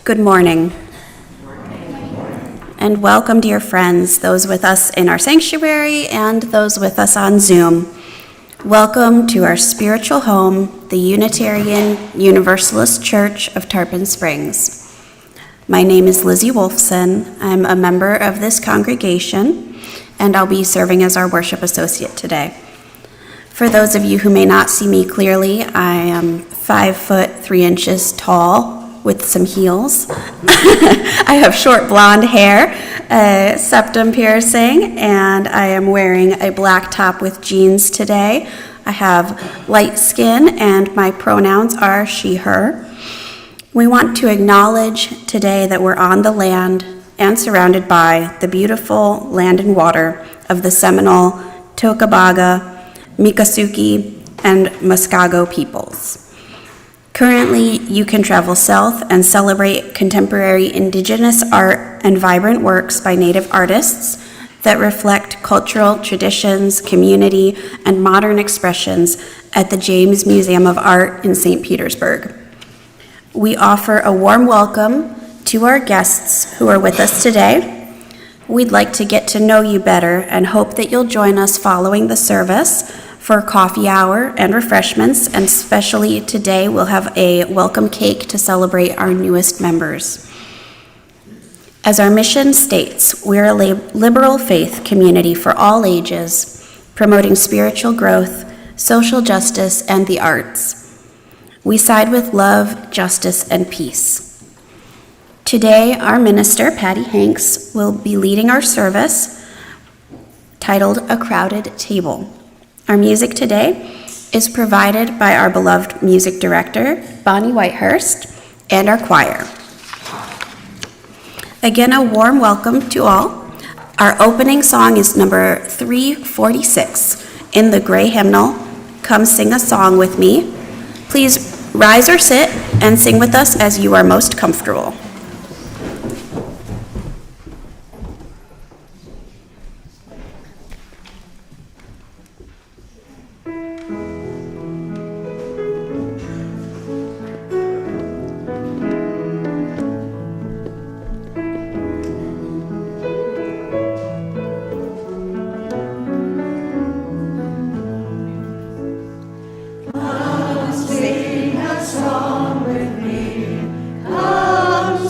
Good morning. And welcome, dear friends, those with us in our sanctuary and those with us on Zoom. Welcome to our spiritual home, the Unitarian Universalist Church of Tarpon Springs. My name is Lizzie Wolfson. I'm a member of this congregation, and I'll be serving as our worship associate today. For those of you who may not see me clearly, I am 5 foot 3 inches tall with some heels. I have short blonde hair, a septum piercing, and I am wearing a black top with jeans today. I have light skin, and my pronouns are she, her. We want to acknowledge today that we're on the land and surrounded by the beautiful land and water of the Seminole, Tocobaga, Miccosukee, and Muskego peoples. Currently, you can travel south and celebrate contemporary indigenous art and vibrant works by Native artists that reflect cultural traditions, community, and modern expressions at the James Museum of Art in St. Petersburg. We offer a warm welcome to our guests who are with us today. We'd like to get to know you better and hope that you'll join us following the service for coffee hour and refreshments, and especially today we'll have a welcome cake to celebrate our newest members. As our mission states, we're a liberal faith community for all ages, promoting spiritual growth, social justice, and the arts. We side with love, justice, and peace. Today, our minister, Patti Hanks, will be leading our service titled A Crowded Table. Our music today is provided by our beloved music director, Bonnie Whitehurst, and our choir. Again, a warm welcome to all. Our opening song is number 346 in the Gray Hymnal, Come Sing a Song With Me. Please rise or sit and sing with us as you are most comfortable. Sing a song with me. Come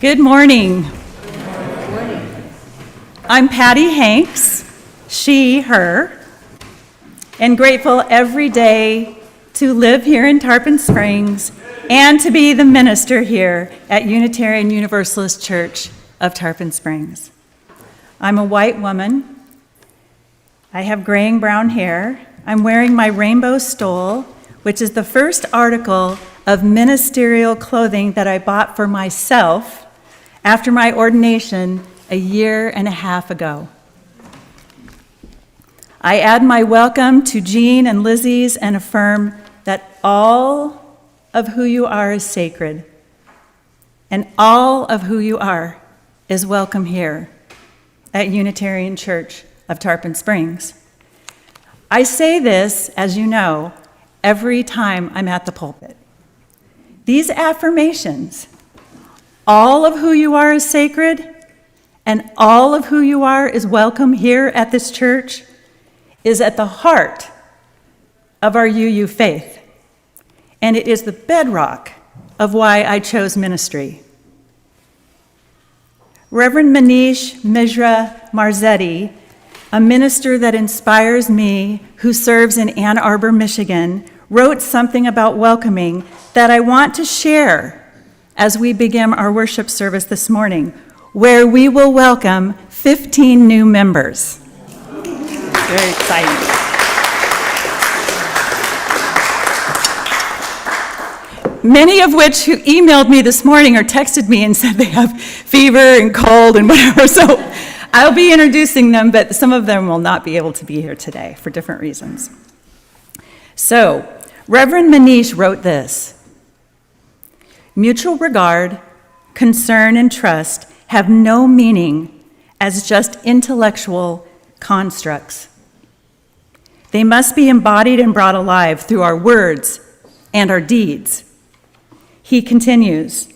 Good morning. I'm Patti Hanks, she, her, and grateful every day to live here in Tarpon Springs and to be the minister here at Unitarian Universalist Church of Tarpon Springs. I'm a white woman. I have graying brown hair. I'm wearing my rainbow stole, which is the first article of ministerial clothing that I bought for myself after my ordination a year and a half ago. I add my welcome to Jean and Lizzie's and affirm that all of who you are is sacred, and all of who you are is welcome here at Unitarian Church of Tarpon Springs. I say this, as you know, every time I'm at the pulpit. These affirmations, all of who you are is sacred, and all of who you are is welcome here at this church, is at the heart of our UU faith. And it is the bedrock of why I chose ministry. Reverend Manish Mishra Marzetti, a minister that inspires me, who serves in Ann Arbor, Michigan, wrote something about welcoming that I want to share as we begin our worship service this morning, where we will welcome 15 new members. Very exciting. Many of which who emailed me this morning or texted me and said they have fever and cold and whatever, so I'll be introducing them, but some of them will not be able to be here today for different reasons. So, Reverend Manish wrote this: mutual regard, concern, and trust have no meaning as just intellectual constructs. They must be embodied and brought alive through our words and our deeds. He continues,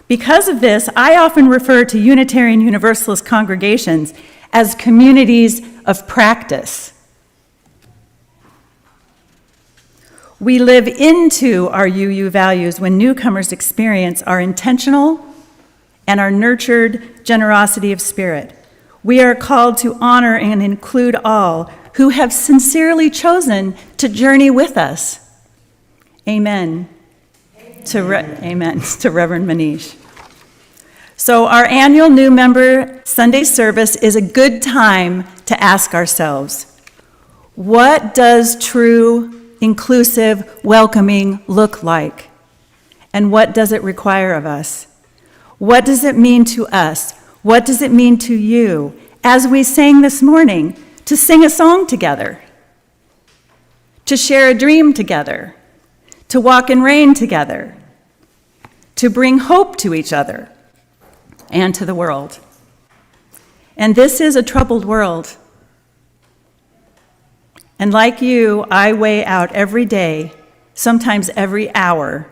because of this, I often refer to Unitarian Universalist congregations as communities of practice. We live into our UU values when newcomers experience our intentional and our nurtured generosity of spirit. We are called to honor and include all who have sincerely chosen to journey with us. Amen. Amen to Reverend Manish. So our annual new member Sunday service is a good time to ask ourselves, what does true, inclusive, welcoming look like? And what does it require of us? What does it mean to us? What does it mean to you? As we sang this morning, to sing a song together, to share a dream together, to walk in rain together, to bring hope to each other and to the world. And this is a troubled world. And like you, I weigh out every day, sometimes every hour,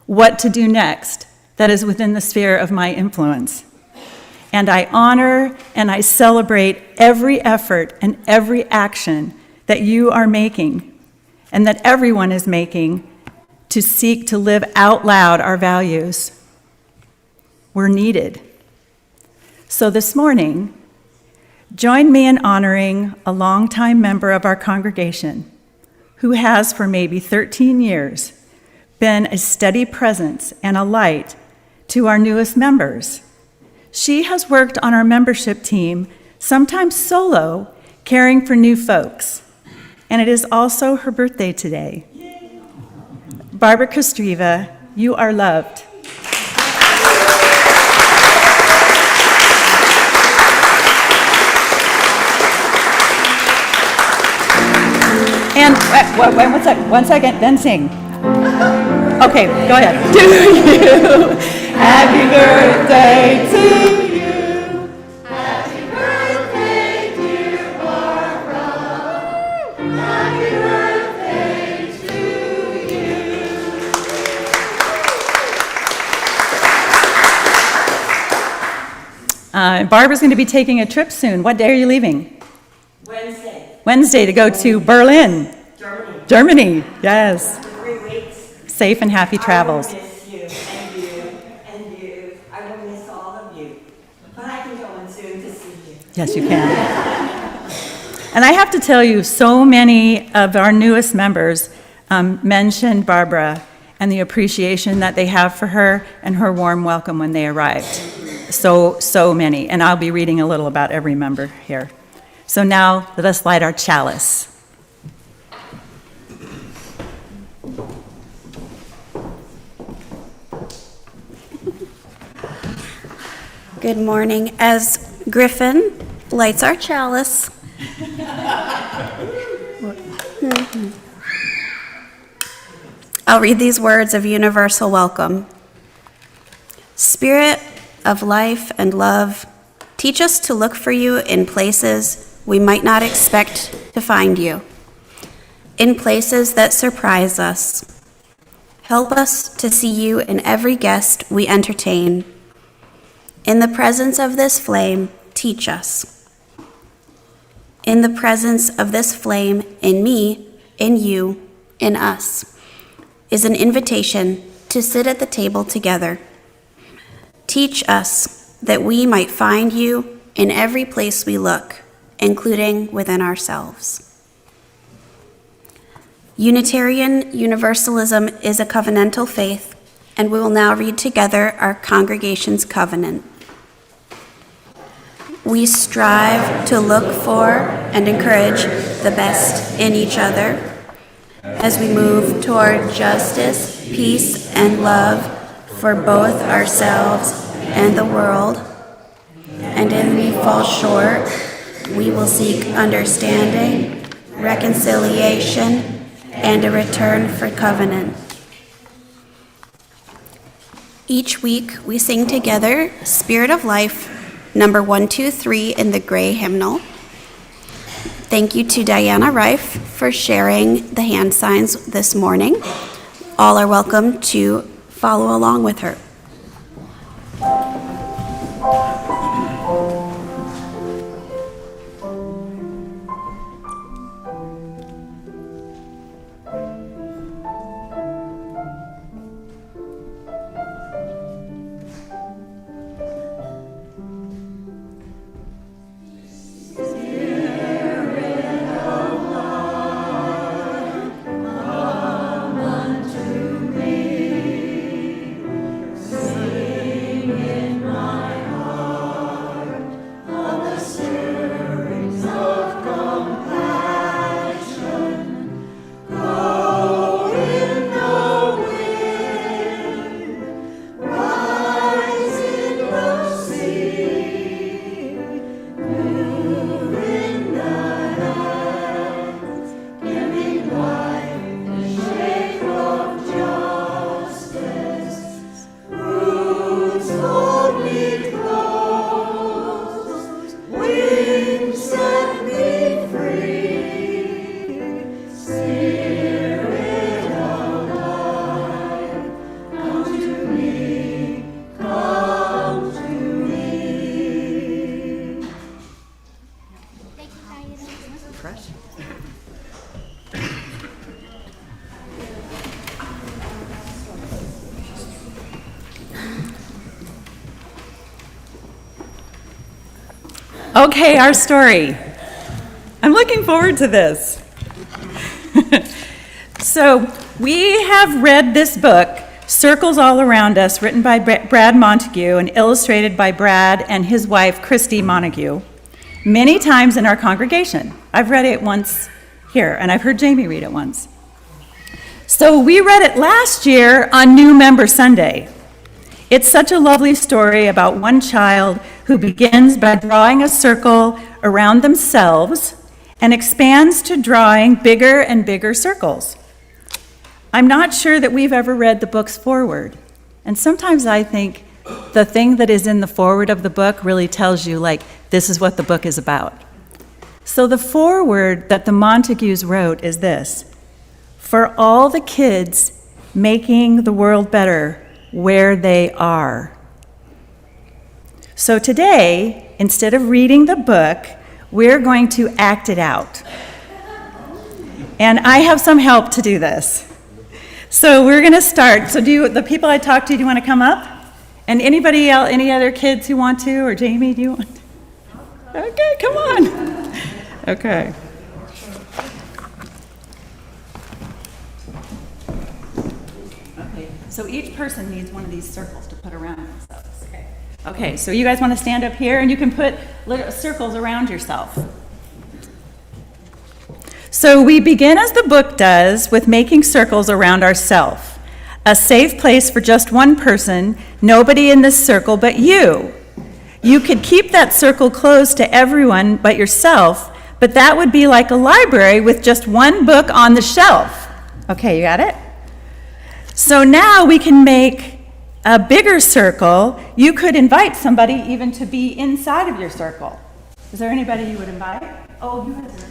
what to do next that is within the sphere of my influence. And I honor and I celebrate every effort and every action that you are making and that everyone is making to seek to live out loud our values. We're needed. So this morning, join me in honoring a longtime member of our congregation who has for maybe 13 years been a steady presence and a light to our newest members. She has worked on our membership team, sometimes solo, caring for new folks. And it is also her birthday today. Barbara Kostriva, you are loved. And one second, then sing. Okay, go ahead. To you, happy birthday to you. Happy birthday, dear Barbara. Happy birthday to you. Barbara's going to be taking a trip soon. What day are you leaving? Wednesday to go to Berlin. Germany, yes. For 3 weeks. Safe and happy travels. I will miss you and you and you. I will miss all of Yes, you can. And I have to tell you, so many of our newest members mentioned Barbara and the appreciation that they have for her and her warm welcome when they arrived. So many. And I'll be reading a little about every member here. So now let us light our chalice. Good morning. As Griffin lights our chalice, I'll read these words of universal welcome. Spirit of life and love, teach us to look for you in places we might not expect to find you, in places that surprise us. Help us to see you in every guest we entertain. In the presence of this flame, teach us. In the presence of this flame, in me, in you, in us, is an invitation to sit at the table together. Teach us that we might find you in every place we look, including within ourselves. Unitarian Universalism is a covenantal faith, and we will now read together our congregation's covenant. We strive to look for and encourage the best in each other as we move toward justice, peace, and love for both ourselves and the world. And if we fall short, we will seek understanding, reconciliation, and a return for covenant. Each week we sing together Spirit of Life, number 123 in the gray hymnal. Thank you to Diana Reif for sharing the hand signs this morning. All are welcome to follow along with her. Okay, our story. I'm looking forward to this. So, we have read this book, Circles All Around Us, written by Brad Montague and illustrated by Brad and his wife, Christy Montague, many times in our congregation. I've read it once here, and I've heard Jamie read it once. So, we read it last year on New Member Sunday. It's such a lovely story about one child who begins by drawing a circle around themselves and expands to drawing bigger and bigger circles. I'm not sure that we've ever read the book's foreword, and sometimes I think the thing that is in the foreword of the book really tells you, like, this is what the book is about. So the foreword that the Montagues wrote is this: for all the kids making the world better where they are. So today, instead of reading the book, we're going to act it out. And I have some help to do this. So we're going to start. So the people I talked to, do you want to come up? And anybody else, any other kids who want to, or Jamie, do you want to? Okay, come on. Okay. Okay, so each person needs one of these circles to put around themselves. Okay. Okay, so you guys want to stand up here and you can put little circles around yourself. So we begin as the book does with making circles around ourselves. A safe place for just one person, nobody in this circle but you. You could keep that circle closed to everyone but yourself, but that would be like a library with just one book on the shelf. Okay, you got it? So now we can make a bigger circle. You could invite somebody even to be inside of your circle. Is there anybody you would invite? Oh, you guys are.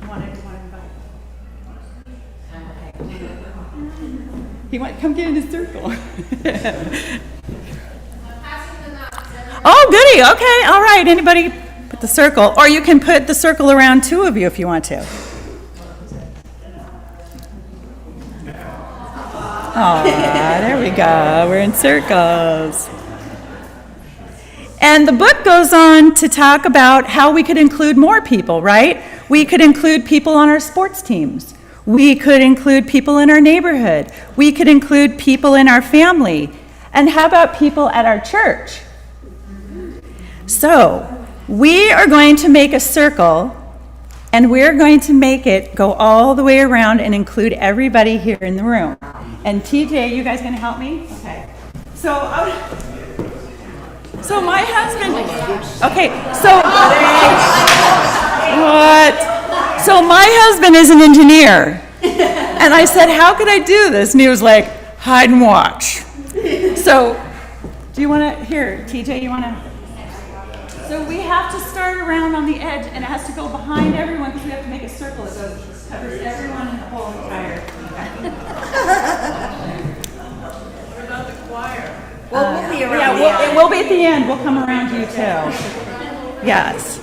You want to invite? He might come get in his circle. Oh, goody. Okay. All right. Anybody put the circle. Or you can put the circle around two of you if you want to. Oh, there we go. We're in circles. And the book goes on to talk about how we could include more people, right? We could include people on our sports teams. We could include people in our neighborhood. We could include people in our family. And how about people at our church? So, we are going to make a circle, and we're going to make it go all the way around and include everybody here in the room. And TJ, you guys gonna help me? Okay. So my husband, okay, what? So my husband is an engineer. And I said, how could I do this? And he was like, hide and watch. So, do you wanna, here, TJ, you wanna? So we have to start around on the edge, and it has to go behind everyone because we have to make a circle that covers everyone in the whole entire. What about the choir? Well, we'll be around. Yeah, we'll be at the end. We'll come around you too. Yes.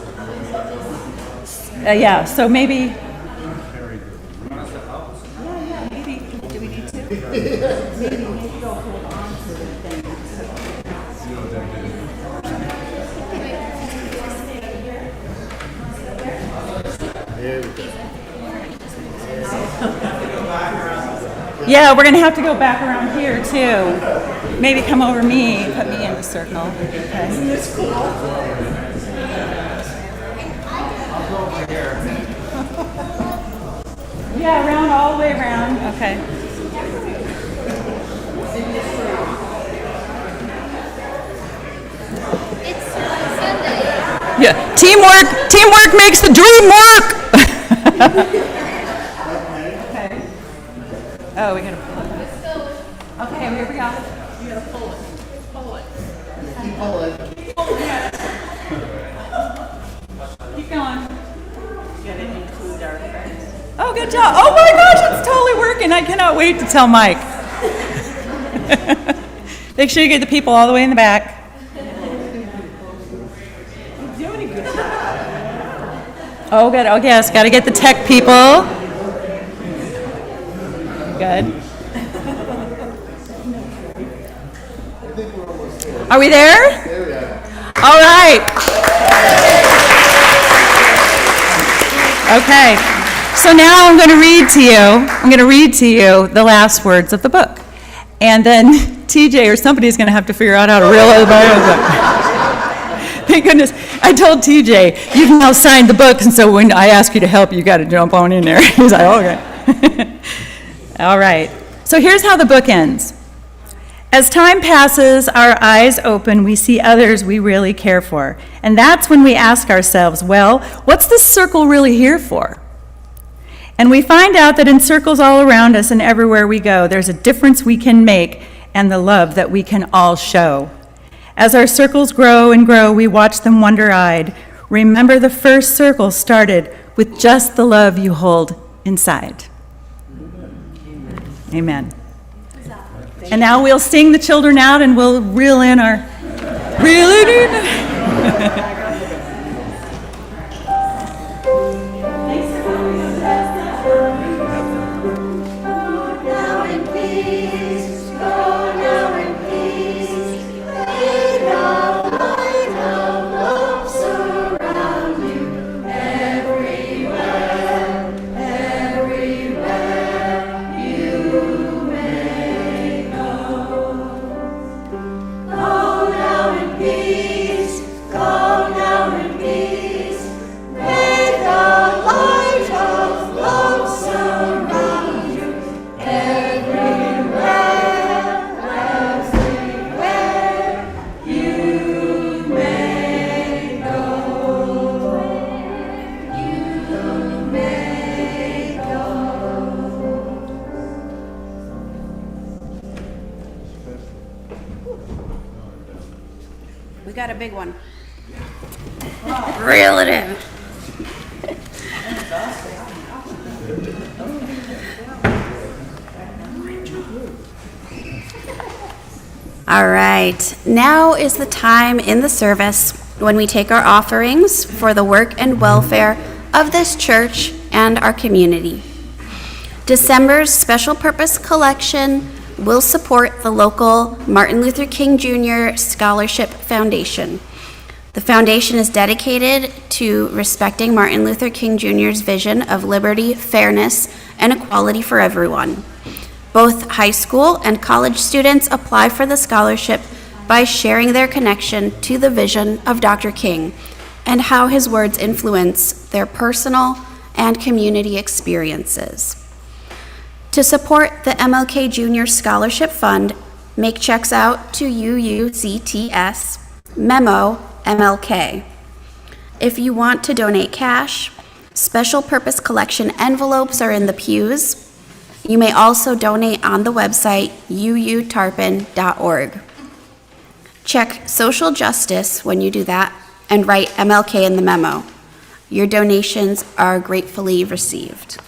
Yeah. So maybe. Yeah. Maybe. Do we need to? Maybe go hold on to the thing. Yeah, we're going to have to go back around here too. Maybe come over me, put me in the circle. Okay. Isn't this cool? Yeah, around all the way around. Okay. It's Sunday. Yeah, teamwork makes the dream work. Okay. Oh, we gotta pull it. Okay, here we go. You gotta pull it. Pull it. Keep going. You gotta include our friends. Oh, good job. Oh my gosh, it's totally working. I cannot wait to tell Mike. Make sure you get the people all the way in the back. Oh, good. Oh, yes. Got to get the tech people. Good. Are we there? All right. Okay. So now I'm going to read to you the last words of the book. And then TJ or somebody's going to have to figure out how to realize my own book. Thank goodness. I told TJ, you've now signed the book, and so when I ask you to help, you got to jump on in there. He's like, okay. All right. So here's how the book ends. As time passes, our eyes open, we see others we really care for. And that's when we ask ourselves, well, what's this circle really here for? And we find out that in circles all around us and everywhere we go, there's a difference we can make and the love that we can all show. As our circles grow and grow, we watch them wonder-eyed. Remember, the first circle started with just the love you hold inside. Amen. And now we'll sing the children out and we'll reel in our... Now in peace, go now in peace. May the light of love We got a big one. Reel it in. All right, now is the time in the service when we take our offerings for the work and welfare of this church and our community. December's special purpose collection will support the local Martin Luther King Jr. Scholarship Foundation. The foundation is dedicated to respecting Martin Luther King Jr.'s vision of liberty, fairness, and equality for everyone. Both high school and college students apply for the scholarship by sharing their connection to the vision of Dr. King and how his words influence their personal and community experiences. To support the MLK Jr. Scholarship Fund, make checks out to UUCTS Memo MLK. If you want to donate cash, special purpose collection envelopes are in the pews. You may also donate on the website uutarpon.org. Check social justice when you do that and write MLK in the memo. Your donations are gratefully received.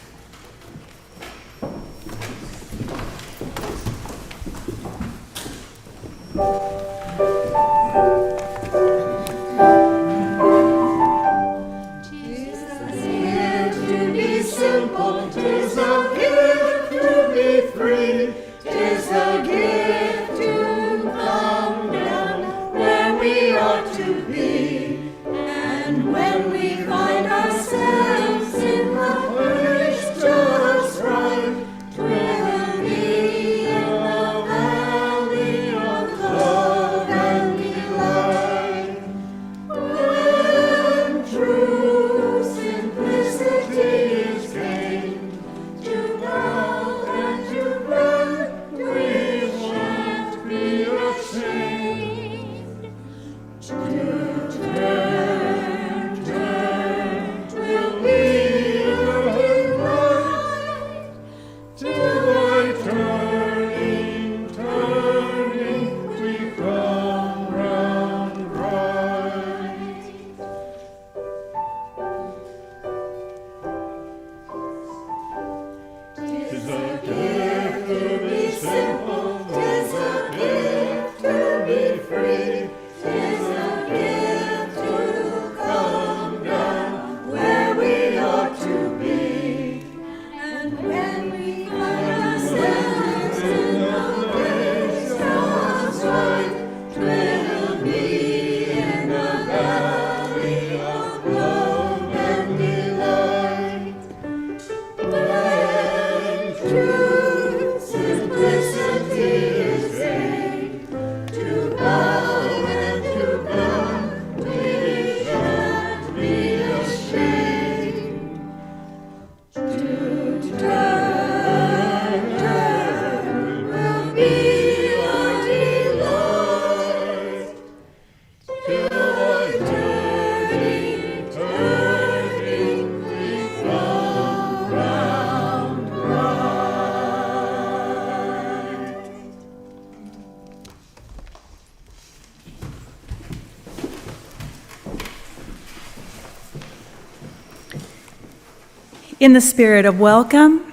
In the spirit of welcome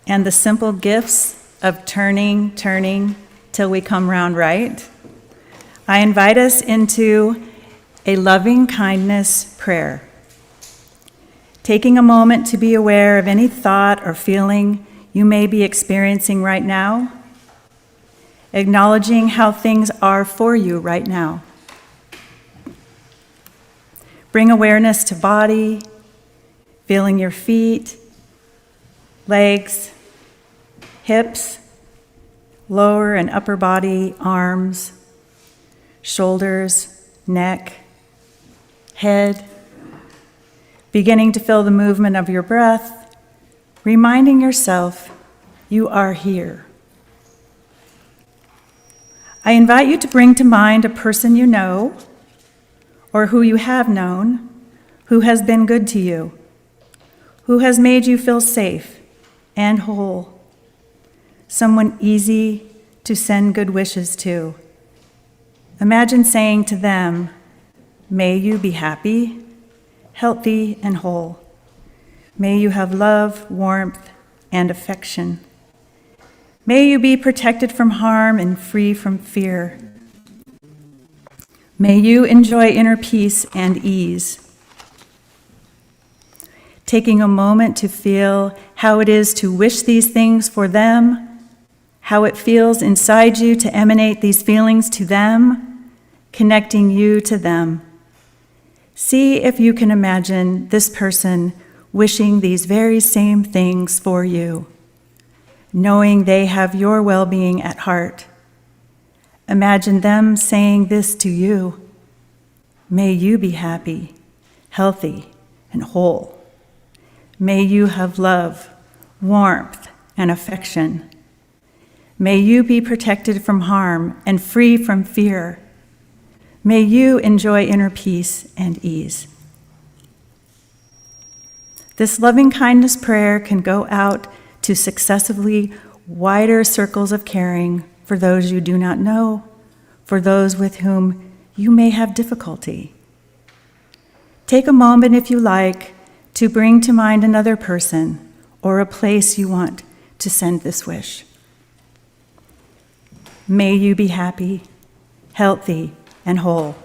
and the simple gifts of turning till we come round right, I invite us into a loving kindness prayer. Taking a moment to be aware of any thought or feeling you may be experiencing right now, acknowledging how things are for you right now. Bring awareness to body, feeling your feet, legs, hips, lower and upper body, arms, shoulders, neck, head, beginning to feel the movement of your breath, reminding yourself you are here. I invite you to bring to mind a person you know or who you have known who has been good to you, who has made you feel safe and whole, someone easy to send good wishes to, Imagine saying to them, may you be happy, healthy, and whole. May you have love, warmth, and affection. May you be protected from harm and free from fear. May you enjoy inner peace and ease. Taking a moment to feel how it is to wish these things for them, how it feels inside you to emanate these feelings to them, connecting you to them. See if you can imagine this person wishing these very same things for you, knowing they have your well-being at heart. Imagine them saying this to you: may you be happy, healthy, and whole. May you have love, warmth, and affection. May you be protected from harm and free from fear. May you enjoy inner peace and ease. This loving kindness prayer can go out to successively wider circles of caring for those you do not know, for those with whom you may have difficulty. Take a moment, if you like, to bring to mind another person or a place you want to send this wish. May you be happy, healthy, and whole.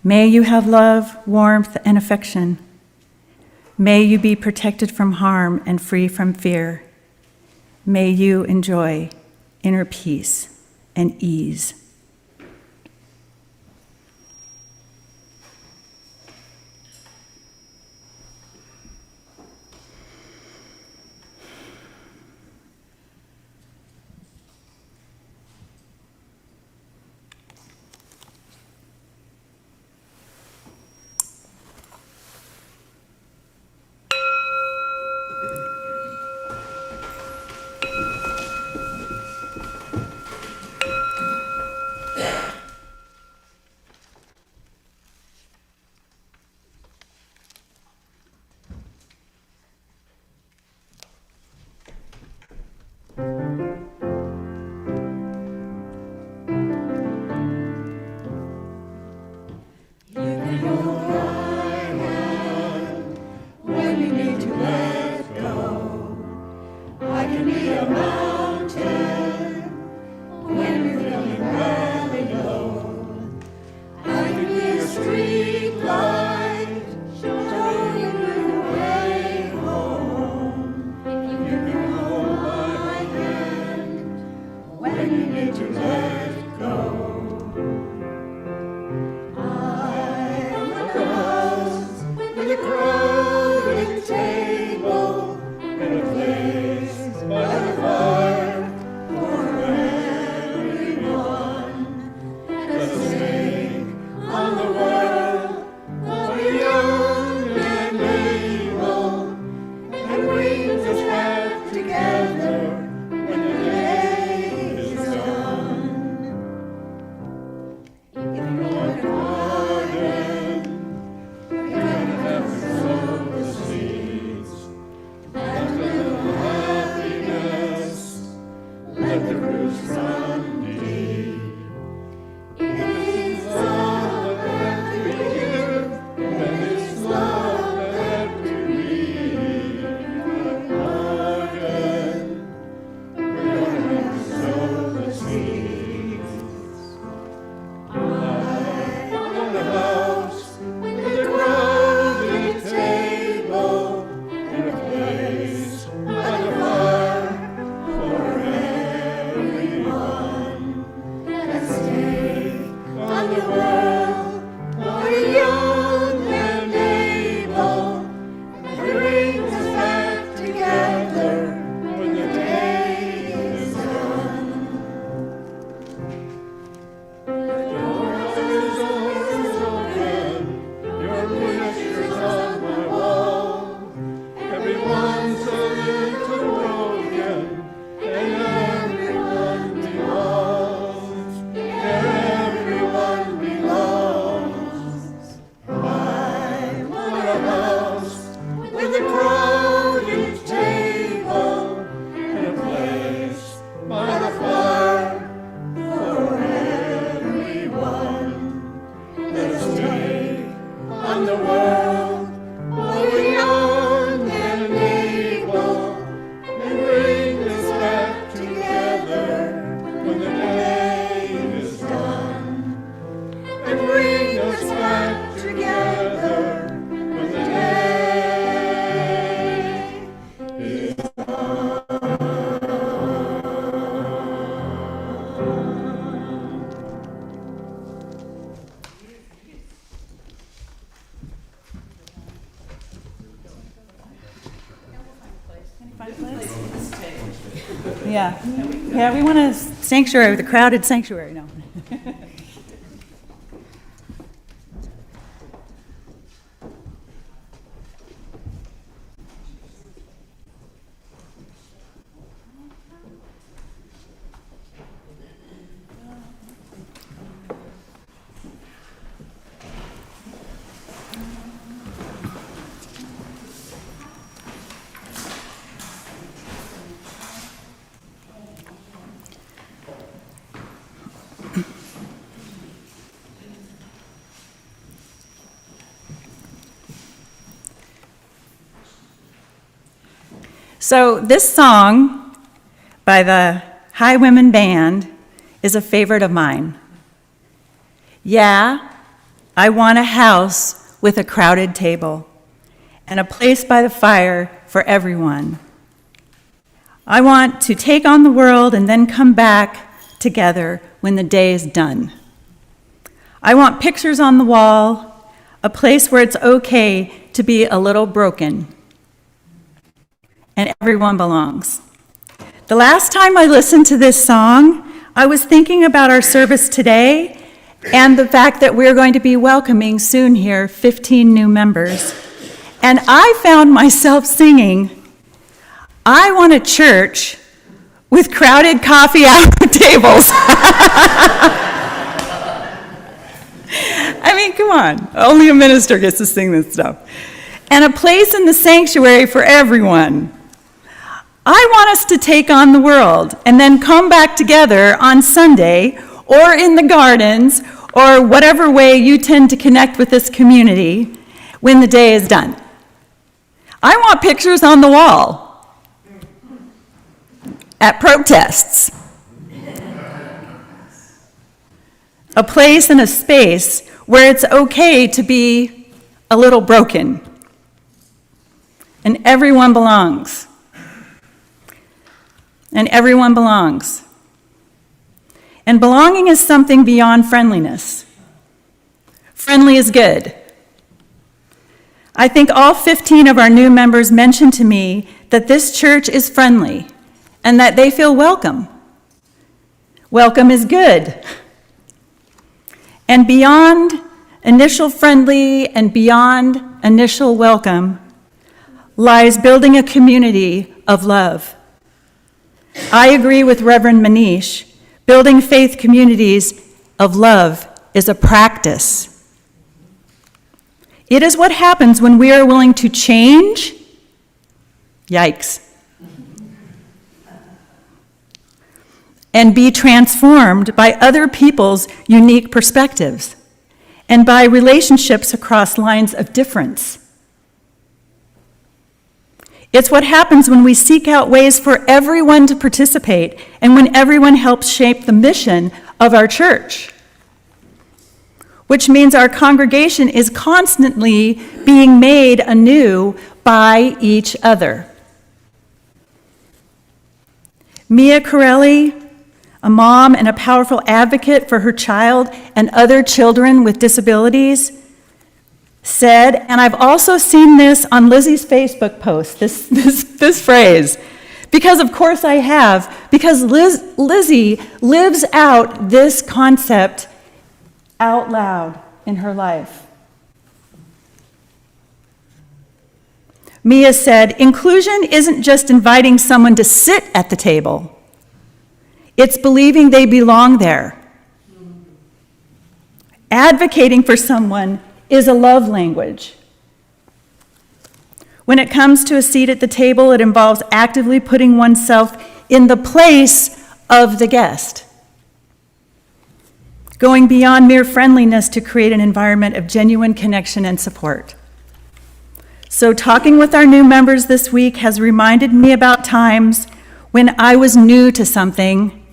May you have love, warmth, and affection. May you be protected from harm and free from fear. May you enjoy inner peace and ease. By the fire. Yeah. Yeah, we want a sanctuary, the crowded sanctuary, no. So this song by the High Women Band is a favorite of mine. Yeah, I want a house with a crowded table and a place by the fire for everyone. I want to take on the world and then come back together when the day is done. I want pictures on the wall, a place where it's okay to be a little broken, and everyone belongs. The last time I listened to this song, I was thinking about our service today and the fact that we're going to be welcoming soon here 15 new members. And I found myself singing, I want a church with crowded coffee hour tables. I mean, come on. Only a minister gets to sing this stuff. And a place in the sanctuary for everyone. I want us to take on the world and then come back together on Sunday or in the gardens or whatever way you tend to connect with this community when the day is done. I want pictures on the wall at protests. A place and a space where it's okay to be a little broken. And everyone belongs. And everyone belongs. And belonging is something beyond friendliness. Friendly is good. I think all 15 of our new members mentioned to me that this church is friendly and that they feel welcome. Welcome is good. And beyond initial friendly and beyond initial welcome lies building a community of love. I agree with Reverend Manish. Building faith communities of love is a practice. It is what happens when we are willing to change. Yikes. And be transformed by other people's unique perspectives and by relationships across lines of difference. It's what happens when we seek out ways for everyone to participate and when everyone helps shape the mission of our church, which means our congregation is constantly being made anew by each other. Mia Corelli, a mom and a powerful advocate for her child and other children with disabilities, said, and I've also seen this on Lizzie's Facebook post, this phrase, because of course I have, because Lizzie lives out this concept out loud in her life. Mia said, inclusion isn't just inviting someone to sit at the table. It's believing they belong there. Advocating for someone is a love language. When it comes to a seat at the table, it involves actively putting oneself in the place of the guest, going beyond mere friendliness to create an environment of genuine connection and support. So talking with our new members this week has reminded me about times when I was new to something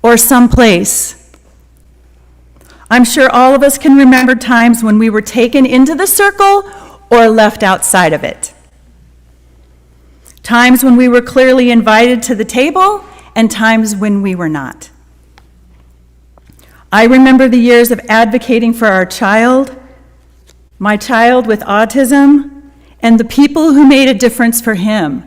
or someplace. I'm sure all of us can remember times when we were taken into the circle or left outside of it. Times when we were clearly invited to the table and times when we were not. I remember the years of advocating for our child, my child with autism, and the people who made a difference for him.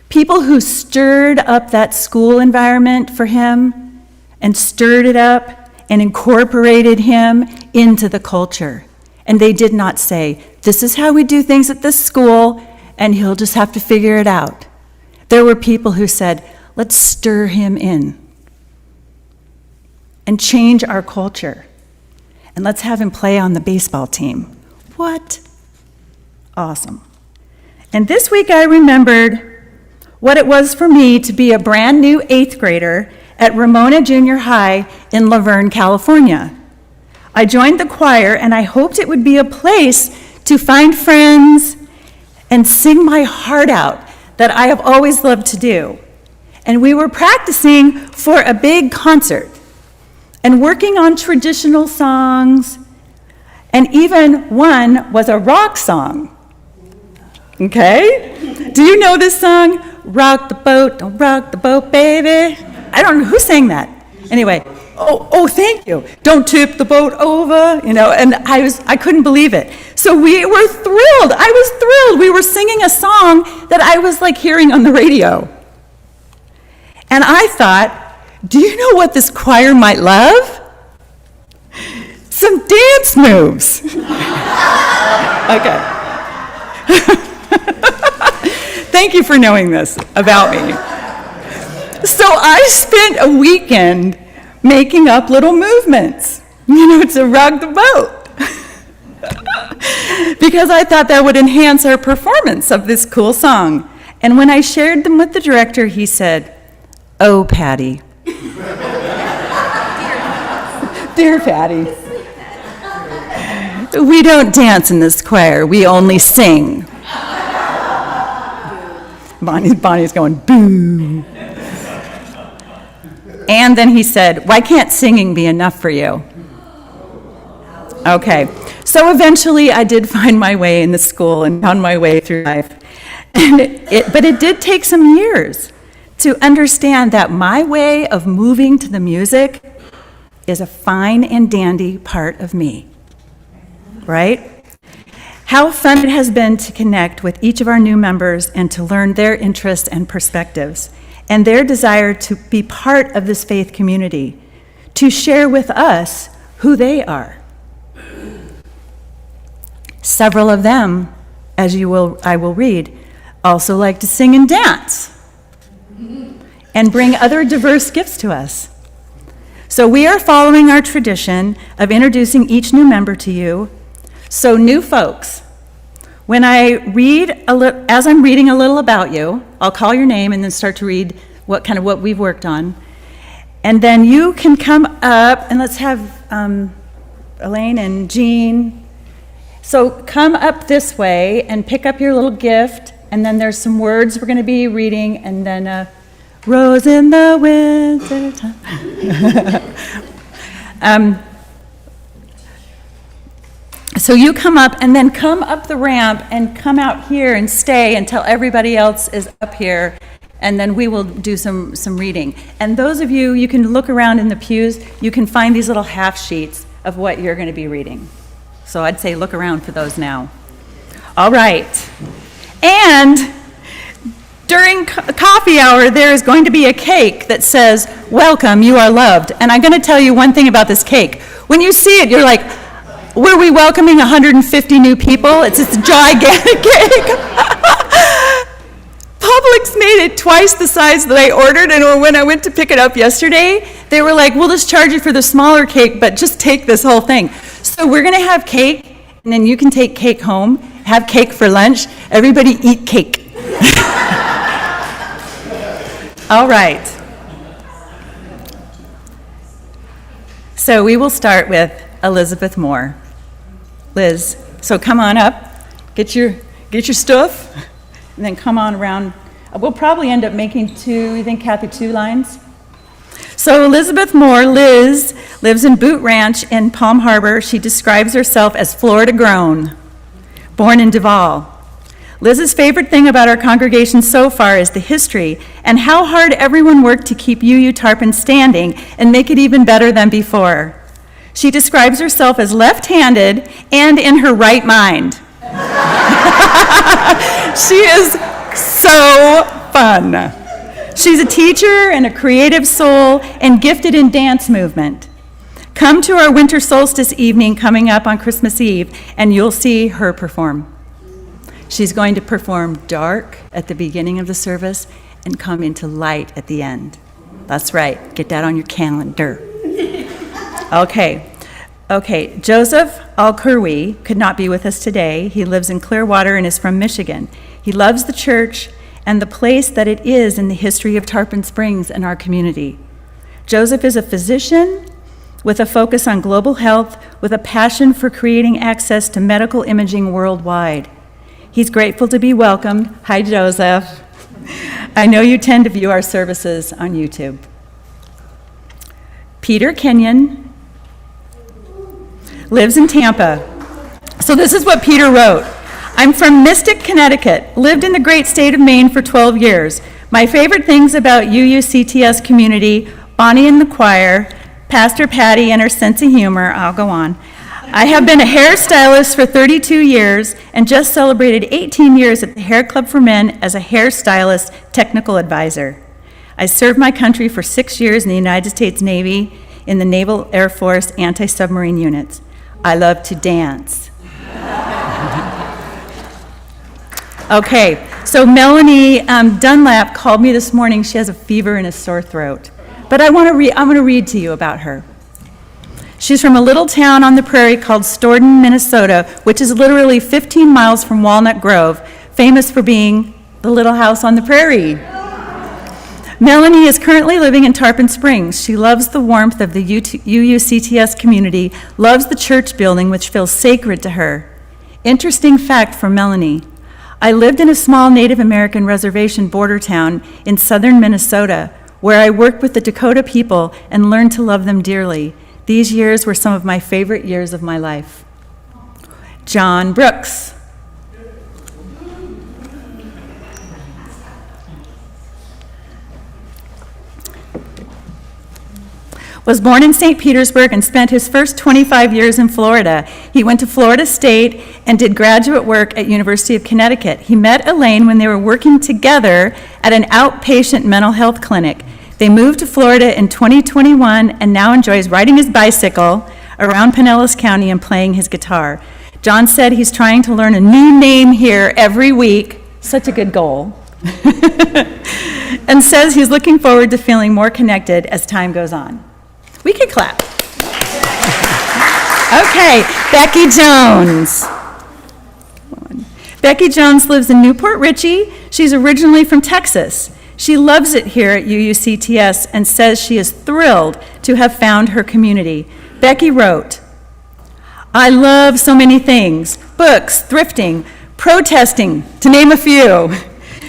People who stirred up that school environment for him and stirred it up and incorporated him into the culture. And they did not say, this is how we do things at this school, and he'll just have to figure it out. There were people who said, let's stir him in and change our culture. And let's have him play on the baseball team. What? Awesome. And this week I remembered what it was for me to be a brand new 8th grader at Ramona Junior High in Laverne, California. I joined the choir, and I hoped it would be a place to find friends and sing my heart out that I have always loved to do. And we were practicing for a big concert and working on traditional songs, and even one was a rock song. Okay? Do you know this song? Rock the boat, don't rock the boat, baby. I don't know, who sang that? Anyway, oh, thank you. Don't tip the boat over, and I couldn't believe it. So we were thrilled. I was thrilled. We were singing a song that I was like hearing on the radio. And I thought, do you know what this choir might love? Some dance moves. Okay. Thank you for knowing this about me. So I spent a weekend making up little movements, to rock the boat. Because I thought that would enhance our performance of this cool song. And when I shared them with the director, he said, "Oh, Patti." Dear Patti. "We don't dance in this choir, we only sing." Bonnie's going, boo. And then he said, "Why can't singing be enough for you?" Okay, so eventually I did find my way in the school and found my way through life. But it did take some years to understand that my way of moving to the music is a fine and dandy part of me, right? How fun it has been to connect with each of our new members and to learn their interests and perspectives and their desire to be part of this faith community, to share with us who they are. Several of them, as I will read, also like to sing and dance and bring other diverse gifts to us. So we are following our tradition of introducing each new member to you. So new folks, when I read as I'm reading a little about you, I'll call your name and then start to read what we've worked on. And then you can come up, and let's have Elaine and Jean. So come up this way and pick up your little gift, and then there's some words we're going to be reading, and then rose in the winter time. So you come up, and then come up the ramp and come out here and stay until everybody else is up here, and then we will do some reading. And those of you can look around in the pews, you can find these little half sheets of what you're going to be reading. So I'd say look around for those now. All right. And during coffee hour, there is going to be a cake that says, "Welcome, you are loved." And I'm going to tell you one thing about this cake. When you see it, you're like, were we welcoming 150 new people? It's this gigantic cake. Publix made it twice the size that I ordered, and when I went to pick it up yesterday, they were like, "We'll just charge you for the smaller cake, but just take this whole thing." So we're going to have cake, and then you can take cake home, have cake for lunch. Everybody eat cake. All right. So we will start with Elizabeth Moore. Liz, so come on up, get your stuff, and then come on around. We'll probably end up making Kathy, 2 lines? So Elizabeth Moore, Liz, lives in Boot Ranch in Palm Harbor. She describes herself as Florida grown, born in Duval. Liz's favorite thing about our congregation so far is the history and how hard everyone worked to keep UU Tarpon standing and make it even better than before. She describes herself as left-handed and in her right mind. She is so fun. She's a teacher and a creative soul and gifted in dance movement. Come to our winter solstice evening coming up on Christmas Eve, and you'll see her perform. She's going to perform dark at the beginning of the service and come into light at the end. That's right. Get that on your calendar. Okay. Joseph Al-Kurwi could not be with us today. He lives in Clearwater and is from Michigan. He loves the church and the place that it is in the history of Tarpon Springs and our community. Joseph is a physician with a focus on global health, with a passion for creating access to medical imaging worldwide. He's grateful to be welcomed. Hi, Joseph. I know you tend to view our services on YouTube. Peter Kenyon lives in Tampa. So this is what Peter wrote. I'm from Mystic, Connecticut, lived in the great state of Maine for 12 years. My favorite things about UUCTS community, Bonnie and the choir, Pastor Patti and her sense of humor, I'll go on. I have been a hairstylist for 32 years and just celebrated 18 years at the Hair Club for Men as a hairstylist technical advisor. I served my country for 6 years in the United States Navy in the Naval Air Force anti-submarine units. I love to dance. Okay, so Melanie Dunlap called me this morning. She has a fever and a sore throat. But I'm going to read to you about her. She's from a little town on the prairie called Stoughton, Minnesota, which is literally 15 miles from Walnut Grove, famous for being the little house on the prairie. Melanie is currently living in Tarpon Springs. She loves the warmth of the UUCTS community, loves the church building, which feels sacred to her. Interesting fact for Melanie. I lived in a small Native American reservation border town in southern Minnesota, where I worked with the Dakota people and learned to love them dearly. These years were some of my favorite years of my life. John Brooks. Was born in St. Petersburg and spent his first 25 years in Florida. He went to Florida State and did graduate work at University of Connecticut. He met Elaine when they were working together at an outpatient mental health clinic. They moved to Florida in 2021 and now enjoys riding his bicycle around Pinellas County and playing his guitar. John said he's trying to learn a new name here every week. Such a good goal. And says he's looking forward to feeling more connected as time goes on. We can clap. Okay, Becky Jones. Becky Jones lives in Newport Richey. She's originally from Texas. She loves it here at UUCTS and says she is thrilled to have found her community. Becky wrote, I love so many things, books, thrifting, protesting, to name a few.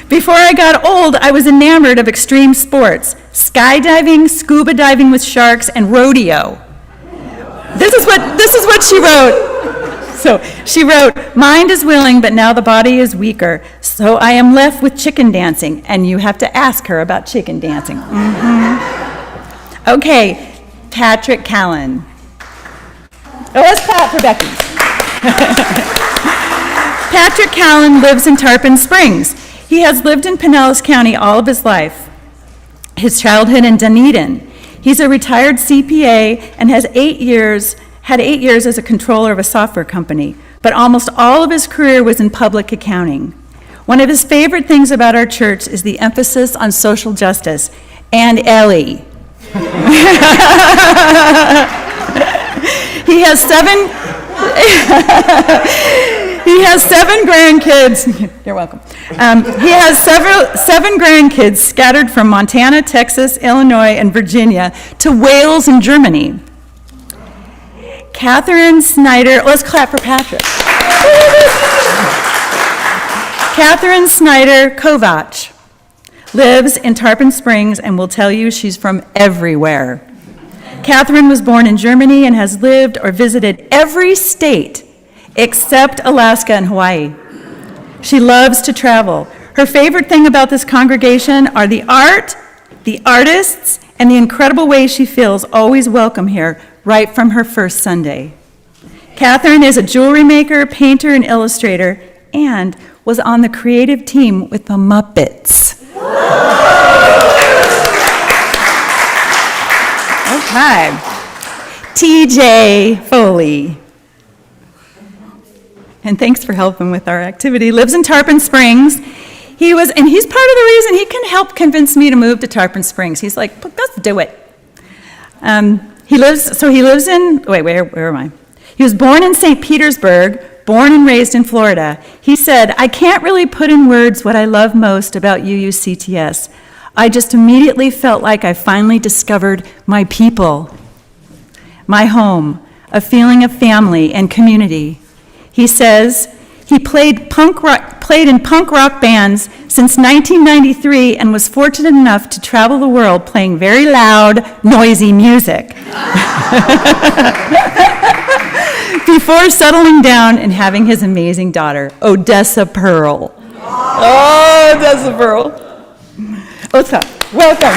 Before I got old, I was enamored of extreme sports, skydiving, scuba diving with sharks, and rodeo. This is what she wrote. So she wrote, mind is willing, but now the body is weaker. So I am left with chicken dancing, and you have to ask her about chicken dancing. Mm-hmm. Okay, Patrick Callan. Oh, let's clap for Becky. Patrick Callan lives in Tarpon Springs. He has lived in Pinellas County all of his life, his childhood in Dunedin. He's a retired CPA and had 8 years as a controller of a software company, but almost all of his career was in public accounting. One of his favorite things about our church is the emphasis on social justice, and Ellie. He has seven grandkids. You're welcome. He has seven grandkids scattered from Montana, Texas, Illinois, and Virginia to Wales and Germany. Catherine Snyder, let's clap for Patrick. Catherine Snyder Kovac lives in Tarpon Springs and will tell you she's from everywhere. Catherine was born in Germany and has lived or visited every state except Alaska and Hawaii. She loves to travel. Her favorite thing about this congregation are the art, the artists, and the incredible way she feels always welcome here right from her first Sunday. Catherine is a jewelry maker, painter, and illustrator, and was on the creative team with the Muppets. Okay. TJ Foley. And thanks for helping with our activity. Lives in Tarpon Springs. He's part of the reason he can help convince me to move to Tarpon Springs. He's like, let's do it. He lives in, where am I? He was born in St. Petersburg, born and raised in Florida. He said, I can't really put in words what I love most about UUCTS. I just immediately felt like I finally discovered my people, my home, a feeling of family and community. He says he played in punk rock bands since 1993 and was fortunate enough to travel the world playing very loud, noisy music. Before settling down and having his amazing daughter, Odessa Pearl. Oh, Odessa Pearl. Otha, welcome.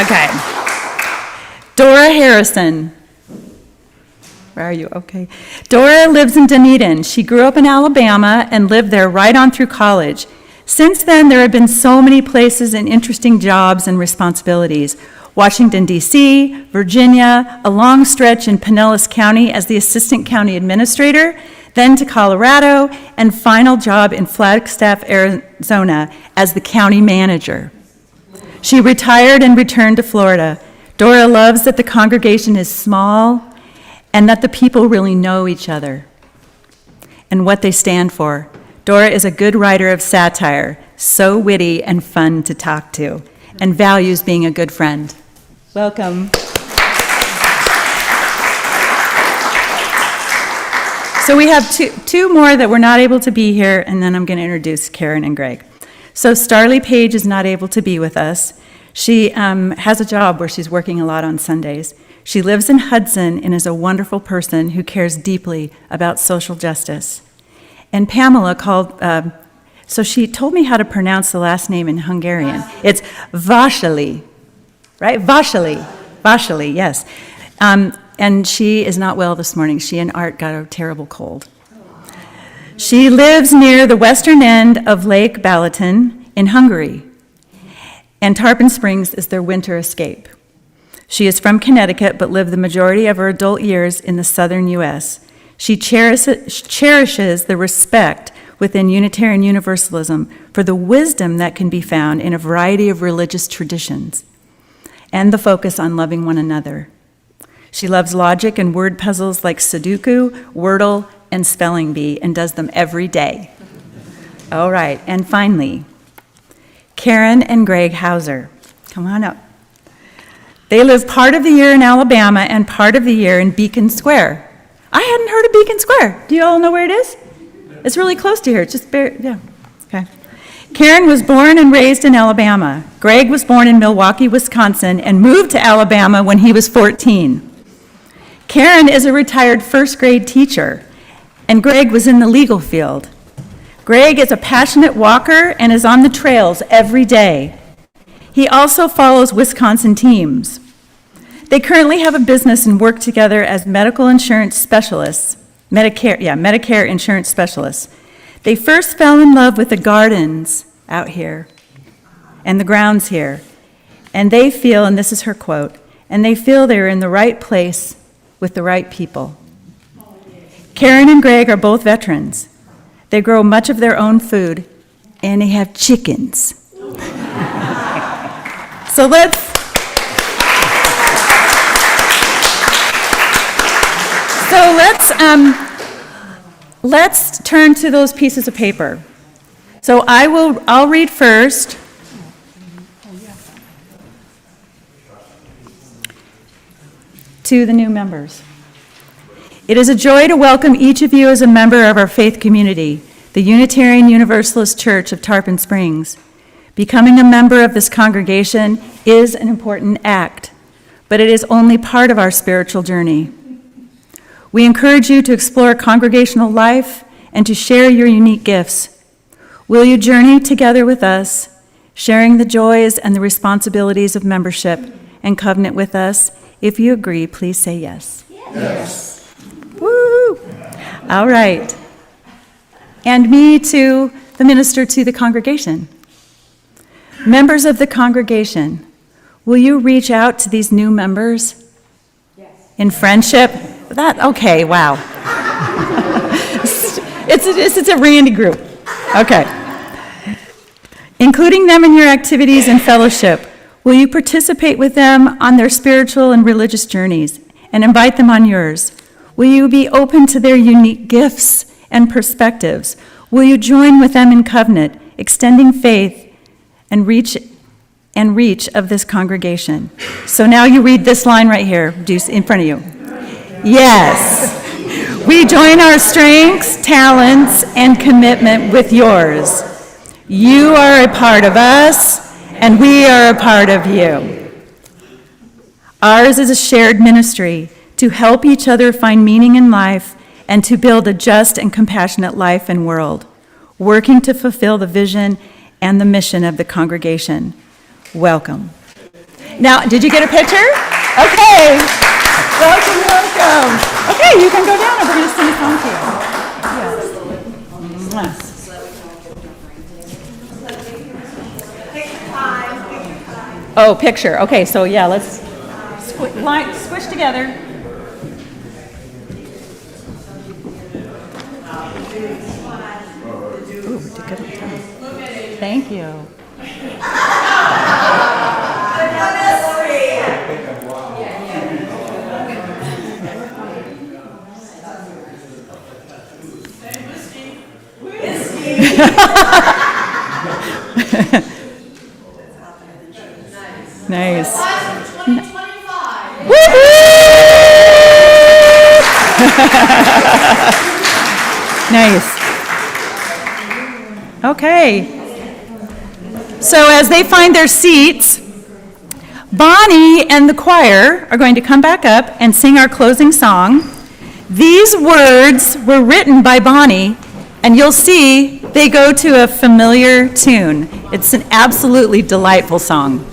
Okay. Dora Harrison. Where are you? Okay. Dora lives in Dunedin. She grew up in Alabama and lived there right on through college. Since then, there have been so many places and interesting jobs and responsibilities. Washington, D.C., Virginia, a long stretch in Pinellas County as the assistant county administrator, then to Colorado, and final job in Flagstaff, Arizona as the county manager. She retired and returned to Florida. Dora loves that the congregation is small and that the people really know each other and what they stand for. Dora is a good writer of satire, so witty and fun to talk to, and values being a good friend. Welcome. So we have two more that were not able to be here, and then I'm going to introduce Karen and Greg. So Starlee Page is not able to be with us. She has a job where she's working a lot on Sundays. She lives in Hudson and is a wonderful person who cares deeply about social justice. And Pamela so she told me how to pronounce the last name in Hungarian. It's Vasily, right? Vasily, yes. And she is not well this morning. She and Art got a terrible cold. She lives near the western end of Lake Balaton in Hungary, and Tarpon Springs is their winter escape. She is from Connecticut, but lived the majority of her adult years in the southern U.S. She cherishes the respect within Unitarian Universalism for the wisdom that can be found in a variety of religious traditions, and the focus on loving one another. She loves logic and word puzzles like Sudoku, Wordle, and Spelling Bee, and does them every day. All right, and finally, Karen and Greg Hauser. Come on up. They live part of the year in Alabama and part of the year in Beacon Square. I hadn't heard of Beacon Square. Do you all know where it is? It's really close to here. It's just okay. Karen was born and raised in Alabama. Greg was born in Milwaukee, Wisconsin, and moved to Alabama when he was 14. Karen is a retired first grade teacher, and Greg was in the legal field. Greg is a passionate walker and is on the trails every day. He also follows Wisconsin teams. They currently have a business and work together as medical insurance specialists, Medicare insurance specialists. They first fell in love with the gardens out here and the grounds here, and they feel, and this is her quote, and they feel they're in the right place with the right people. Karen and Greg are both veterans. They grow much of their own food, and they have chickens. So let's turn to those pieces of paper. So I'll read first. To the new members. It is a joy to welcome each of you as a member of our faith community, the Unitarian Universalist Church of Tarpon Springs. Becoming a member of this congregation is an important act, but it is only part of our spiritual journey. We encourage you to explore congregational life and to share your unique gifts. Will you journey together with us, sharing the joys and the responsibilities of membership and covenant with us? If you agree, please say yes. Yes. Woo! All right. And me to the minister to the congregation. Members of the congregation, will you reach out to these new members? Yes. In friendship? Okay, wow. It's a Randy group. Okay. Including them in your activities and fellowship, will you participate with them on their spiritual and religious journeys and invite them on yours? Will you be open to their unique gifts and perspectives? Will you join with them in covenant, extending faith and reach of this congregation? So now you read this line right here, in front of you. Yes. We join our strengths, talents, and commitment with yours. You are a part of us, and we are a part of you. Ours is a shared ministry to help each other find meaning in life and to build a just and compassionate life and world, working to fulfill the vision and the mission of the congregation. Welcome. Now, did you get a picture? Okay. Welcome. Okay, you can go down and we're going to sing a song to you. Yes. Oh, picture. Okay, so yeah, let's squish together. Ooh, we did good on time. Thank you. Nice. Nice. Okay. So as they find their seats, Bonnie and the choir are going to come back up and sing our closing song. These words were written by Bonnie, and you'll see they go to a familiar tune. It's an absolutely delightful song.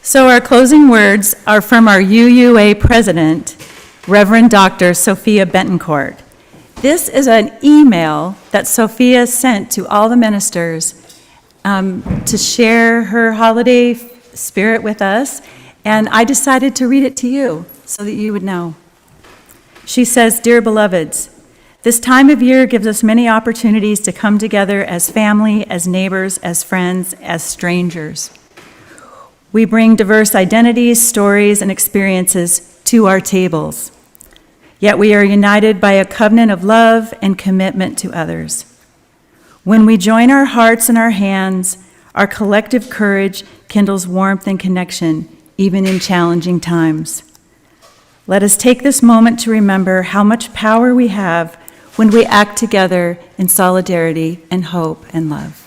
So our closing words are from our UUA president, Reverend Dr. Sophia Bentoncourt. This is an email that Sophia sent to all the ministers to share her holiday spirit with us, and I decided to read it to you so that you would know. She says, "Dear beloveds, This time of year gives us many opportunities to come together as family, as neighbors, as friends, as strangers. We bring diverse identities, stories, and experiences to our tables. Yet we are united by a covenant of love and commitment to others. When we join our hearts and our hands, our collective courage kindles warmth and connection, even in challenging times. Let us take this moment to remember how much power we have when we act together in solidarity and hope and love.